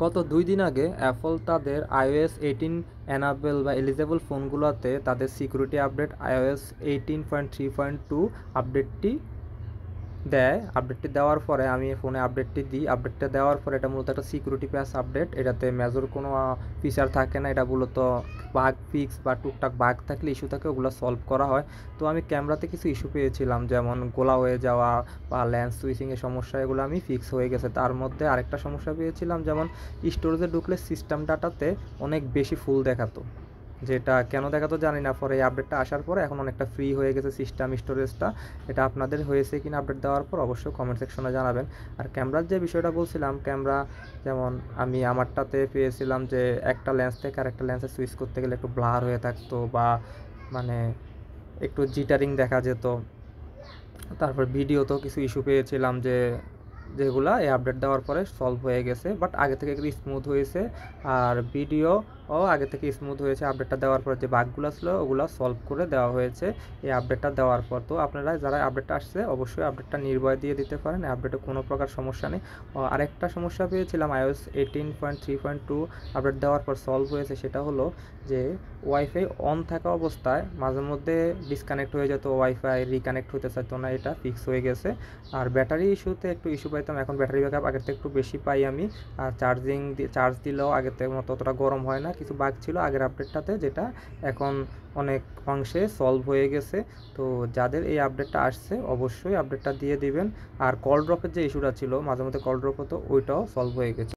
গত 2 দিন আগে অ্যাপল তাদের iOS 18 এনাবেল বা এলিজেবল ফোনগুলোতে তাদের সিকিউরিটি আপডেট iOS 18.3.2 আপডেটটি আপডেটটি দেওয়ার পরে আমি ফোনে আপডেটটি দিই। আপডেটটা দেওয়ার পরে এটা মূলত একটা সিকিউরিটি প্যাচ আপডেট, এটাতে মেজর কোনো ফিচার থাকে না। এটা মূলত বাগ ফিক্স বা টুকটাক বাগ থাকলে ইস্যু থাকে ওগুলো সলভ করা হয়। তো আমি ক্যামেরাতে কিছু ইস্যু পেয়েছিলাম, যেমন গোলা হয়ে যাওয়া বা লেন্স সুইচিংয়ের সমস্যা, এগুলো আমি ফিক্স হয়ে গেছে। তার মধ্যে আরেকটা সমস্যা পেয়েছিলাম, যেমন স্টোরেজে ঢুকলে সিস্টেম ডাটাতে অনেক বেশি ফুল দেখাতো, যেটা কেন দেখাতো জানি না। পরে এই আপডেটটা আসার পরে এখন অনেকটা ফ্রি হয়ে গেছে সিস্টেম স্টোরেজটা। এটা আপনাদের হয়েছে কিনা আপডেট দেওয়ার পর অবশ্যই কমেন্ট সেকশনে জানাবেন। আর ক্যামেরার যে বিষয়টা বলছিলাম, ক্যামেরা যেমন আমি আমারটাতে পেয়েছিলাম যে একটা লেন্স থেকে আরেকটা লেন্সে সুইচ করতে গেলে একটু ব্লার হয়ে থাকতো বা মানে একটু জিটারিং দেখা যেত। তারপর ভিডিওতেও কিছু ইস্যু পেয়েছিলাম যেগুলা এই আপডেট দেওয়ার পরে সলভ হয়ে গেছে, বাট আগে থেকে একটু স্মুথ হয়েছে। আর ভিডিও আগে থেকে স্মুথ হয়েছে। আপডেটটা দেওয়ার পর যে বাগগুলো ছিল ওগুলো সলভ করে দেওয়া হয়েছে এই আপডেটটা দেওয়ার পর। তো আপনারা যারা আপডেটটা আসছে অবশ্যই আপডেটটা নির্ভয় দিয়ে দিতে পারেন, আপডেটে কোনো প্রকার সমস্যা নেই। আরেকটা সমস্যা পেয়েছিলাম iOS 18.3.2 আপডেট দেওয়ার পর সলভ হয়েছে, সেটা হলো যে ওয়াইফাই অন থাকা অবস্থায় মাঝে মধ্যে ডিসকানেক্ট হয়ে যেত, ওয়াইফাই রিকানেক্ট হতে চাইতো না, এটা ফিক্স হয়ে গেছে। আর ব্যাটারি ইস্যুতে একটু ইস্যু পাইতাম, এখন ব্যাটারি ব্যাকআপ আগের থেকে একটু বেশি পাই আমি। আর চার্জ দিলেও আগের থেকে মতো অতটা গরম হয় না। কিছু বাগ ছিল আগের আপডেটটাতে, যেটা এখন অনেক অংশে সলভ হয়ে গেছে। তো যাদের এই আপডেটটা আসছে অবশ্যই আপডেটটা দিয়ে দিবেন। আর কল ড্রপের যে ইস্যুটা ছিল, মাঝে মধ্যে কল ড্রপ হতো, ওইটাও সলভ হয়ে গেছে।